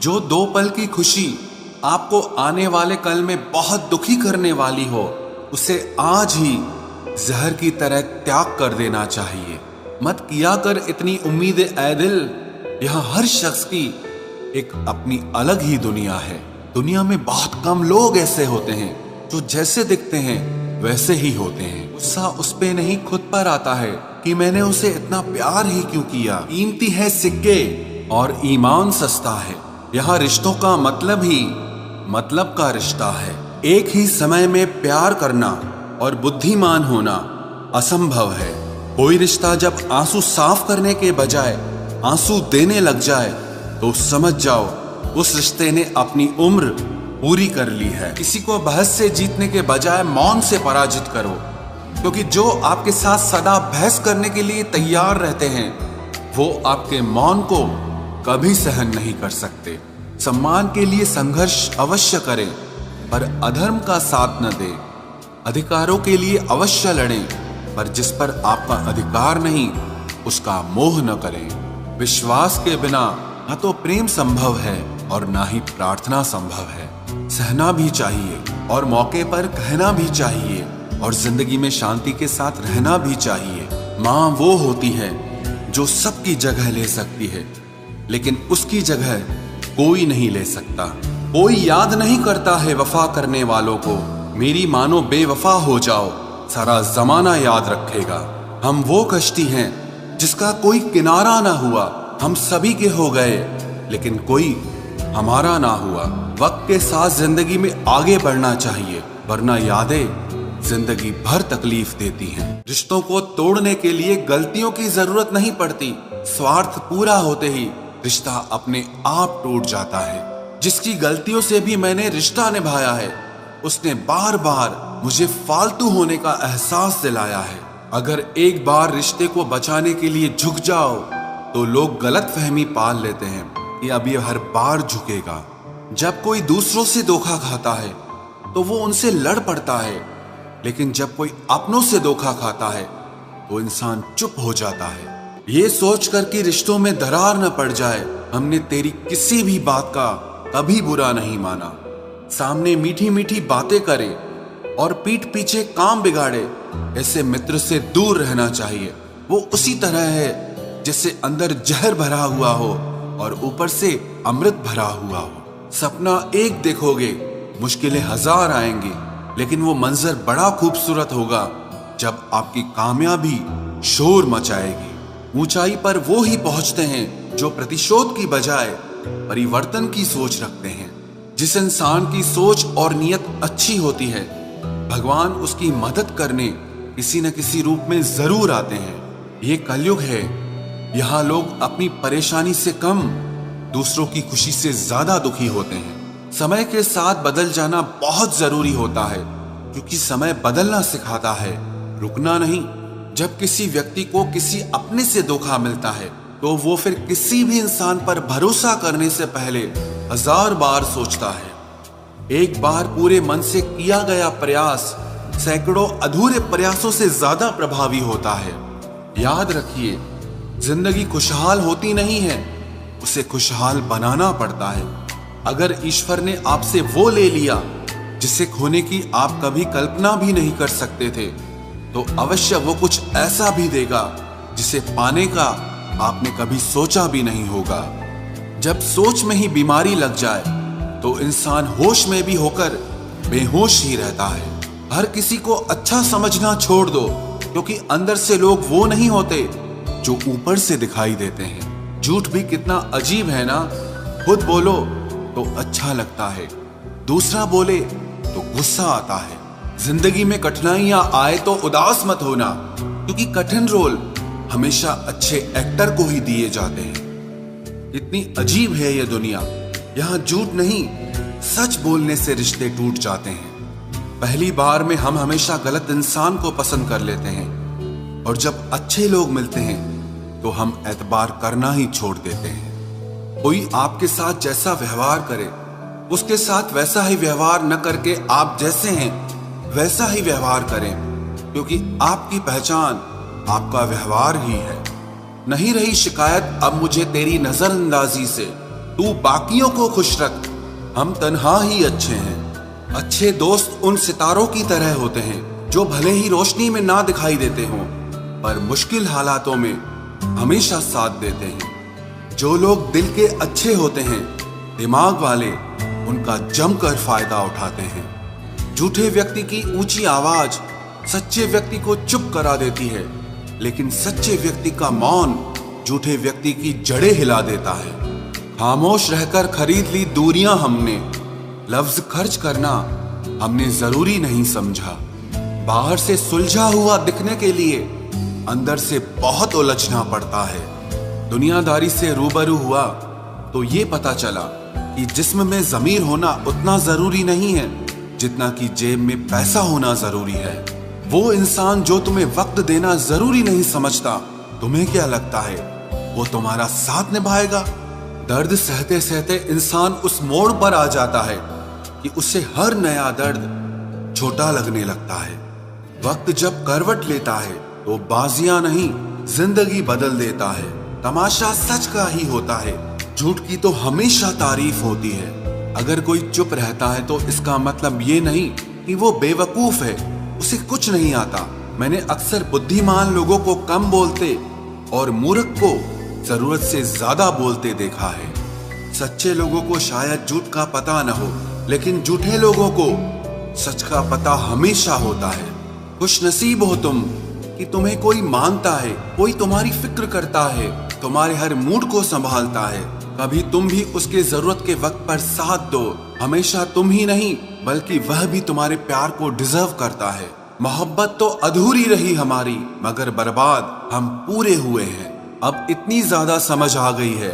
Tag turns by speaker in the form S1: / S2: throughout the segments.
S1: जो 2 पल की खुशी आपको आने वाले कल में बहुत दुखी करने वाली हो, उसे आज ही जहर की तरह त्याग कर देना चाहिए। मत किया कर इतनी उम्मीदें ऐ दिल, यहाँ हर शख्स की एक अपनी अलग ही दुनिया है। दुनिया में बहुत कम लोग ऐसे होते हैं जो जैसे दिखते हैं वैसे ही होते हैं। गुस्सा उस पे नहीं खुद पर आता है कि मैंने उसे इतना प्यार ही क्यों किया। कीमती है सिक्के और ईमान सस्ता है। यहाँ रिश्तों का मतलब ही मतलब का रिश्ता है। एक ही समय में प्यार करना और बुद्धिमान होना असंभव है। कोई रिश्ता जब आंसू साफ करने के बजाय आंसू देने लग जाए तो समझ जाओ उस रिश्ते ने अपनी उम्र पूरी कर ली है। किसी को बहस से जीतने के बजाय मौन से पराजित करो, क्योंकि जो आपके साथ सदा बहस करने के लिए तैयार रहते हैं वो आपके मौन को कभी सहन नहीं कर सकते। सम्मान के लिए संघर्ष अवश्य करें, पर अधर्म का साथ न दें। अधिकारों के लिए अवश्य लड़ें, पर जिस पर आपका अधिकार नहीं उसका मोह न करें। विश्वास के बिना न तो प्रेम संभव है और ना ही प्रार्थना संभव है। सहना भी चाहिए और मौके पर कहना भी चाहिए, और जिंदगी में शांति के साथ रहना भी चाहिए। माँ वो होती है जो सबकी जगह ले सकती है, लेकिन उसकी जगह कोई नहीं ले सकता। कोई याद नहीं करता है वफा करने वालों को। मेरी मानो बेवफा हो जाओ, सारा जमाना याद रखेगा। हम वो कश्ती हैं जिसका कोई किनारा ना हुआ। हम सभी के हो गए लेकिन कोई हमारा ना हुआ। वक्त के साथ जिंदगी में आगे बढ़ना चाहिए, वरना यादें जिंदगी भर तकलीफ देती हैं। रिश्तों को तोड़ने के लिए गलतियों की जरूरत नहीं पड़ती। स्वार्थ पूरा होते ही रिश्ता अपने आप टूट जाता है। जिसकी गलतियों से भी मैंने रिश्ता निभाया है, उसने बार बार मुझे फालतू होने का एहसास दिलाया है। अगर एक बार रिश्ते को बचाने के लिए झुक जाओ तो लोग गलत फहमी पाल लेते हैं कि अब ये हर बार झुकेगा। जब कोई दूसरों से धोखा खाता है तो वो उनसे लड़ पड़ता है, लेकिन जब कोई अपनों से धोखा खाता है तो इंसान चुप हो जाता है। ये सोचकर कि रिश्तों में दरार न पड़ जाए, हमने तेरी किसी भी बात का कभी बुरा नहीं माना। सामने मीठी मीठी बातें करे और पीठ पीछे काम बिगाड़े, ऐसे मित्र से दूर रहना चाहिए। वो उसी तरह है जैसे अंदर जहर भरा हुआ हो और ऊपर से अमृत भरा हुआ हो। सपना एक देखोगे, मुश्किलें 1000 आएंगी, लेकिन वो मंजर बड़ा खूबसूरत होगा जब आपकी कामयाबी शोर मचाएगी। ऊंचाई पर वो ही पहुंचते हैं जो प्रतिशोध की बजाय परिवर्तन की सोच रखते हैं। जिस इंसान की सोच और नियत अच्छी होती है, भगवान उसकी मदद करने किसी न किसी रूप में जरूर आते हैं। ये कलयुग है, यहाँ लोग अपनी परेशानी से कम दूसरों की खुशी से ज्यादा दुखी होते हैं। समय के साथ बदल जाना बहुत जरूरी होता है, क्योंकि समय बदलना सिखाता है, रुकना नहीं। जब किसी व्यक्ति को किसी अपने से धोखा मिलता है तो वो फिर किसी भी इंसान पर भरोसा करने से पहले 1000 बार सोचता है। एक बार पूरे मन से किया गया प्रयास सैकड़ों अधूरे प्रयासों से ज्यादा प्रभावी होता है। याद रखिए, जिंदगी खुशहाल होती नहीं है, उसे खुशहाल बनाना पड़ता है। अगर ईश्वर ने आपसे वो ले लिया जिसे खोने की आप कभी कल्पना भी नहीं कर सकते थे, तो अवश्य वो कुछ ऐसा भी देगा जिसे पाने का आपने कभी सोचा भी नहीं होगा। जब सोच में ही बीमारी लग जाए तो इंसान होश में भी होकर बेहोश ही रहता है। हर किसी को अच्छा समझना छोड़ दो, क्योंकि अंदर से लोग वो नहीं होते जो ऊपर से दिखाई देते हैं। झूठ भी कितना अजीब है ना। खुद बोलो तो अच्छा लगता है, दूसरा बोले तो गुस्सा आता है। जिंदगी में कठिनाइयां आए तो उदास मत होना, क्योंकि कठिन रोल हमेशा अच्छे एक्टर को ही दिए जाते हैं। इतनी अजीब है ये दुनिया, यहाँ झूठ नहीं सच बोलने से रिश्ते टूट जाते हैं। पहली बार में हम हमेशा गलत इंसान को पसंद कर लेते हैं, और जब अच्छे लोग मिलते हैं तो हम एतबार करना ही छोड़ देते हैं। कोई आपके साथ जैसा व्यवहार करे, उसके साथ वैसा ही व्यवहार न करके आप जैसे हैं वैसा ही व्यवहार करें, क्योंकि आपकी पहचान आपका व्यवहार ही है। नहीं रही शिकायत अब मुझे तेरी नजरअंदाजी से, तू बाकियों को खुश रख, हम तन्हा ही अच्छे हैं। अच्छे दोस्त उन सितारों की तरह होते हैं जो भले ही रोशनी में ना दिखाई देते हों, पर मुश्किल हालातों में हमेशा साथ देते हैं। जो लोग दिल के अच्छे होते हैं, दिमाग वाले, उनका जमकर फायदा उठाते हैं। झूठे व्यक्ति की ऊंची आवाज सच्चे व्यक्ति को चुप करा देती है, लेकिन सच्चे व्यक्ति का मौन झूठे व्यक्ति की जड़ें हिला देता है। खामोश रहकर खरीद ली दूरियां हमने, लफ्ज खर्च करना हमने जरूरी नहीं समझा। बाहर से सुलझा हुआ दिखने के लिए अंदर से बहुत उलझना पड़ता है। दुनियादारी से रूबरू हुआ तो ये पता चला कि जिस्म में ज़मीर होना उतना जरूरी नहीं है जितना कि जेब में पैसा होना जरूरी है। वो इंसान जो तुम्हें वक्त देना जरूरी नहीं समझता, तुम्हें क्या लगता है वो तुम्हारा साथ निभाएगा? दर्द सहते सहते इंसान उस मोड़ पर आ जाता है कि उसे हर नया दर्द छोटा लगने लगता है। वक्त जब करवट लेता है तो बाजियां नहीं, जिंदगी बदल देता है। तमाशा सच का ही होता है, झूठ की तो हमेशा तारीफ होती है। अगर कोई चुप रहता है तो इसका मतलब ये नहीं कि वो बेवकूफ है, उसे कुछ नहीं आता। मैंने अक्सर बुद्धिमान लोगों को कम बोलते और मूर्ख को जरूरत से ज्यादा बोलते देखा है। सच्चे लोगों को शायद झूठ का पता न हो, लेकिन झूठे लोगों को सच का पता हमेशा होता है। खुश नसीब हो तुम कि तुम्हें कोई मानता है, कोई तुम्हारी फिक्र करता है, तुम्हारे हर मूड को संभालता है। कभी तुम भी उसके जरूरत के वक्त पर साथ दो। हमेशा तुम ही नहीं बल्कि वह भी तुम्हारे प्यार को डिजर्व करता है। मोहब्बत तो अधूरी रही हमारी, मगर बर्बाद हम पूरे हुए हैं। अब इतनी ज्यादा समझ आ गई है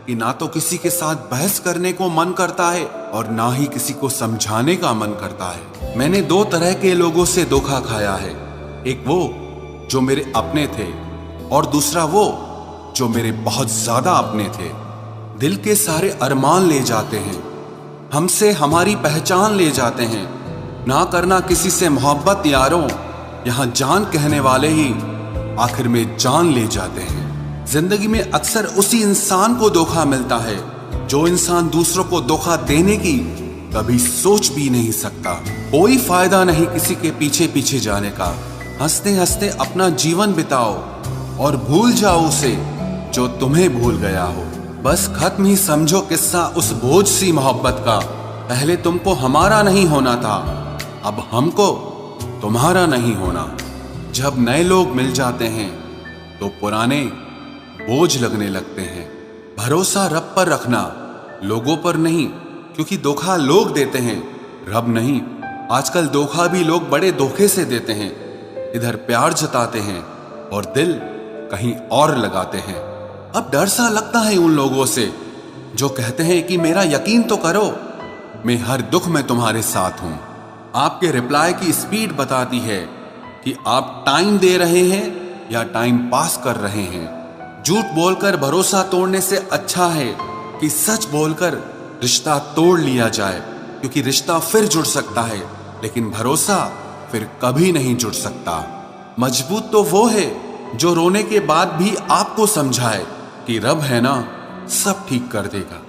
S1: कि ना तो किसी के साथ बहस करने को मन करता है और ना ही किसी को समझाने का मन करता है। मैंने दो तरह के लोगों से धोखा खाया है, एक वो जो मेरे अपने थे और दूसरा वो जो मेरे बहुत ज्यादा अपने थे। दिल के सारे अरमान ले जाते हैं, हमसे हमारी पहचान ले जाते हैं। ना करना किसी से मोहब्बत यारों, यहाँ जान कहने वाले ही आखिर में जान ले जाते हैं। जिंदगी में अक्सर उसी इंसान को धोखा मिलता है जो इंसान दूसरों को धोखा देने की कभी सोच भी नहीं सकता। कोई फायदा नहीं किसी के पीछे पीछे जाने का। हंसते हंसते अपना जीवन बिताओ और भूल जाओ उसे जो तुम्हें भूल गया हो। बस खत्म ही समझो किस्सा उस बोझ सी मोहब्बत का। पहले तुमको हमारा नहीं होना था, अब हमको तुम्हारा नहीं होना। जब नए लोग मिल जाते हैं तो पुराने बोझ लगने लगते हैं। भरोसा रब पर रखना, लोगों पर नहीं, क्योंकि धोखा लोग देते हैं, रब नहीं। आजकल धोखा भी लोग बड़े धोखे से देते हैं। इधर प्यार जताते हैं और दिल कहीं और लगाते हैं। अब डर सा लगता है उन लोगों से जो कहते हैं कि मेरा यकीन तो करो, मैं हर दुख में तुम्हारे साथ हूं। आपके रिप्लाई की स्पीड बताती है कि आप टाइम दे रहे हैं या टाइम पास कर रहे हैं। झूठ बोलकर भरोसा तोड़ने से अच्छा है कि सच बोलकर रिश्ता तोड़ लिया जाए, क्योंकि रिश्ता फिर जुड़ सकता है लेकिन भरोसा फिर कभी नहीं जुड़ सकता। मजबूत तो वो है जो रोने के बाद भी आपको समझाए कि रब है ना, सब ठीक कर देगा।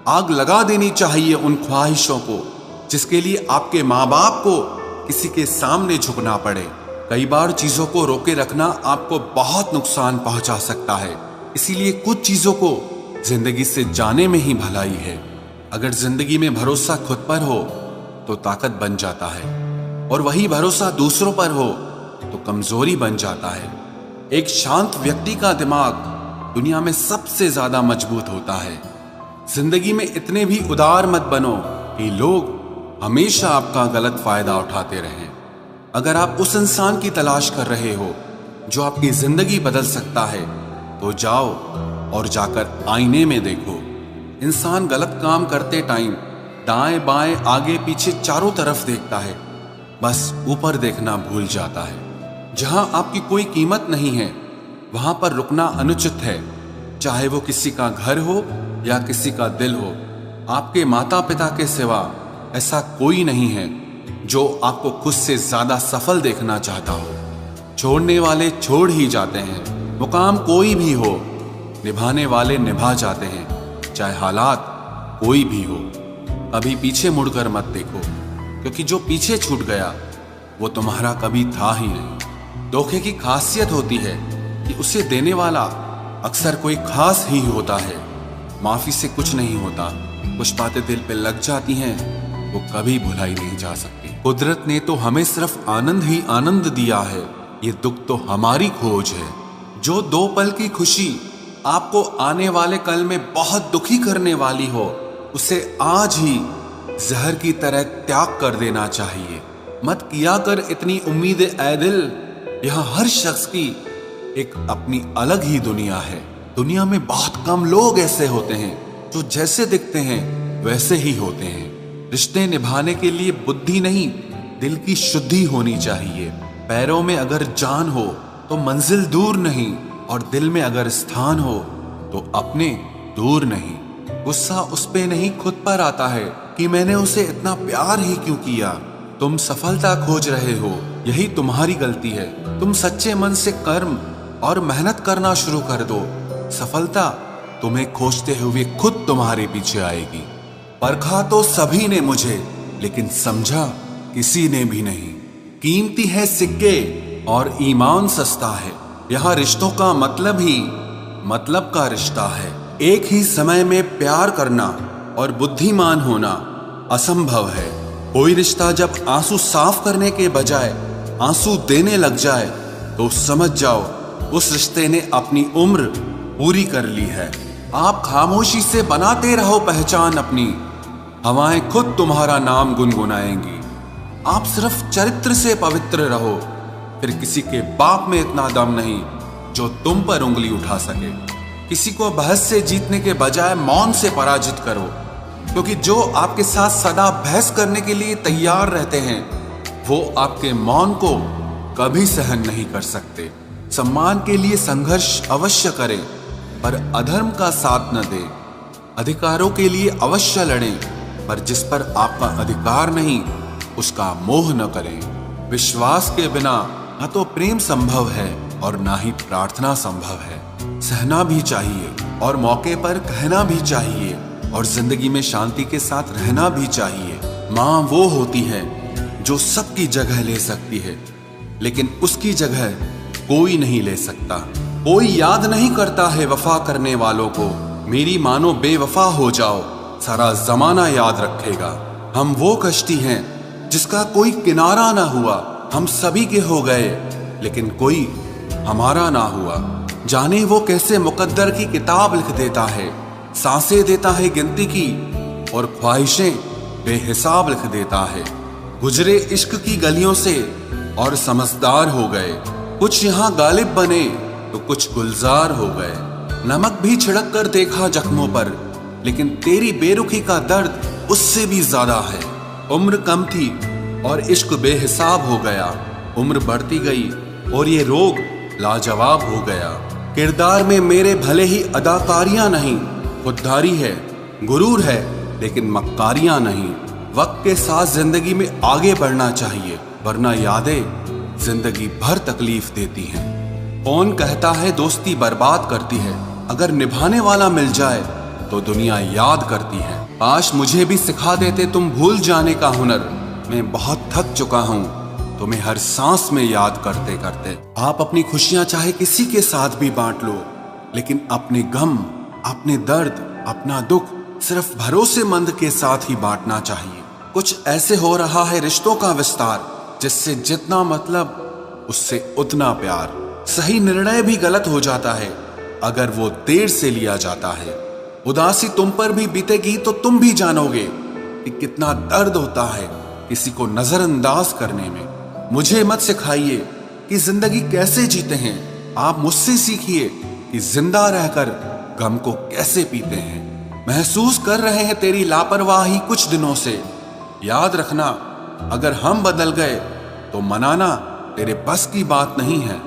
S1: आग लगा देनी चाहिए उन ख्वाहिशों को जिसके लिए आपके माँ बाप को किसी के सामने झुकना पड़े। कई बार चीजों को रोके रखना आपको बहुत नुकसान पहुंचा सकता है, इसीलिए कुछ चीजों को जिंदगी से जाने में ही भलाई है। अगर जिंदगी में भरोसा खुद पर हो तो ताकत बन जाता है, और वही भरोसा दूसरों पर हो तो कमजोरी बन जाता है। एक शांत व्यक्ति का दिमाग दुनिया में सबसे ज्यादा मजबूत होता है। जिंदगी में इतने भी उदार मत बनो कि लोग हमेशा आपका गलत फायदा उठाते रहें। अगर आप उस इंसान की तलाश कर रहे हो जो आपकी जिंदगी बदल सकता है तो जाओ और जाकर आईने में देखो। इंसान गलत काम करते टाइम दाएं बाएं आगे पीछे चारों तरफ देखता है, बस ऊपर देखना भूल जाता है। जहां आपकी कोई कीमत नहीं है वहां पर रुकना अनुचित है, चाहे वो किसी का घर हो या किसी का दिल हो। आपके माता पिता के सिवा ऐसा कोई नहीं है जो आपको खुद से ज्यादा सफल देखना चाहता हो। छोड़ने वाले छोड़ ही जाते हैं, मुकाम कोई भी हो, निभाने वाले निभा जाते हैं, चाहे हालात कोई भी हो, कभी पीछे मुड़कर मत देखो, क्योंकि जो पीछे छूट गया वो तुम्हारा कभी था ही नहीं। धोखे की खासियत होती है कि उसे देने वाला अक्सर कोई खास ही होता है। माफी से कुछ नहीं होता, कुछ बातें दिल पे लग जाती हैं, वो कभी भुलाई नहीं जा सकती। कुदरत ने तो हमें सिर्फ आनंद ही आनंद दिया है, ये दुख तो हमारी खोज है। जो 2 पल की खुशी आपको आने वाले कल में बहुत दुखी करने वाली हो, उसे आज ही जहर की तरह त्याग कर देना चाहिए। मत किया कर इतनी उम्मीद ऐ दिल, यहाँ हर शख्स की एक अपनी अलग ही दुनिया है। दुनिया में बहुत कम लोग ऐसे होते हैं जो जैसे दिखते हैं वैसे ही होते हैं। रिश्ते निभाने के लिए बुद्धि नहीं, दिल की शुद्धि होनी चाहिए। पैरों में अगर जान हो तो मंजिल दूर नहीं, और दिल में अगर स्थान हो तो अपने दूर नहीं। गुस्सा उस पे नहीं खुद पर आता है कि मैंने उसे इतना प्यार ही क्यों किया। तुम सफलता खोज रहे हो, यही तुम्हारी गलती है। तुम सच्चे मन से कर्म और मेहनत करना शुरू कर दो, सफलता तुम्हें खोजते हुए खुद तुम्हारे पीछे आएगी। परखा तो सभी ने मुझे, लेकिन समझा किसी ने भी नहीं। कीमती है सिक्के और ईमान सस्ता है, यहाँ रिश्तों का मतलब ही मतलब का रिश्ता है। एक ही समय में प्यार करना और बुद्धिमान होना असंभव है। कोई रिश्ता जब आंसू साफ करने के बजाय आंसू देने लग जाए तो समझ जाओ उस रिश्ते ने अपनी उम्र पूरी कर ली है। आप खामोशी से बनाते रहो पहचान अपनी, हवाएं खुद तुम्हारा नाम गुनगुनाएंगी। आप सिर्फ चरित्र से पवित्र रहो, फिर किसी के बाप में इतना दम नहीं जो तुम पर उंगली उठा सके। किसी को बहस से जीतने के बजाय मौन से पराजित करो, क्योंकि जो आपके साथ सदा बहस करने के लिए तैयार रहते हैं वो आपके मौन को कभी सहन नहीं कर सकते। सम्मान के लिए संघर्ष अवश्य करें, पर अधर्म का साथ न दें। अधिकारों के लिए अवश्य लड़ें, पर जिस पर आपका अधिकार नहीं उसका मोह न करें। विश्वास के बिना न तो प्रेम संभव है और ना ही प्रार्थना संभव है। सहना भी चाहिए और मौके पर कहना भी चाहिए, और जिंदगी में शांति के साथ रहना भी चाहिए। माँ वो होती है जो सबकी जगह ले सकती है, लेकिन उसकी जगह कोई नहीं ले सकता। कोई याद नहीं करता है वफा करने वालों को। मेरी मानो बेवफा हो जाओ, सारा जमाना याद रखेगा। हम वो कश्ती हैं जिसका कोई किनारा ना हुआ। हम सभी के हो गए, लेकिन कोई हमारा ना हुआ। जाने वो कैसे मुकद्दर की किताब लिख देता है। सांसें देता है गिनती की, और ख्वाहिशें बेहिसाब लिख देता है। गुजरे इश्क की गलियों से और समझदार हो गए। कुछ यहाँ गालिब बने तो कुछ गुलजार हो गए। नमक भी छिड़क कर देखा जख्मों पर, लेकिन तेरी बेरुखी का दर्द उससे भी ज्यादा है। उम्र कम थी और इश्क बेहिसाब हो गया। उम्र बढ़ती गई और ये रोग लाजवाब हो गया। किरदार में मेरे भले ही अदाकारियां नहीं, खुददारी है, गुरूर है, लेकिन मक्कारियां नहीं। वक्त के साथ जिंदगी में आगे बढ़ना चाहिए, वरना यादें जिंदगी भर तकलीफ देती हैं। कौन कहता है दोस्ती बर्बाद करती है, अगर निभाने वाला मिल जाए तो दुनिया याद करती है। काश मुझे भी सिखा देते तुम भूल जाने का हुनर। मैं बहुत थक चुका हूँ तुम्हें हर सांस में याद करते करते। आप अपनी खुशियां चाहे किसी के साथ भी बांट लो, लेकिन अपने गम, अपने दर्द, अपना दुख सिर्फ भरोसेमंद के साथ ही बांटना चाहिए। कुछ ऐसे हो रहा है रिश्तों का विस्तार, जिससे जितना मतलब उससे उतना प्यार। सही निर्णय भी गलत हो जाता है अगर वो देर से लिया जाता है। उदासी तुम पर भी बीतेगी तो तुम भी जानोगे कि कितना दर्द होता है किसी को नजरअंदाज करने में। मुझे मत सिखाइए कि जिंदगी कैसे जीते हैं, आप मुझसे सीखिए कि जिंदा रहकर गम को कैसे पीते हैं। महसूस कर रहे हैं तेरी लापरवाही कुछ दिनों से। याद रखना, अगर हम बदल गए तो मनाना तेरे बस की बात नहीं है।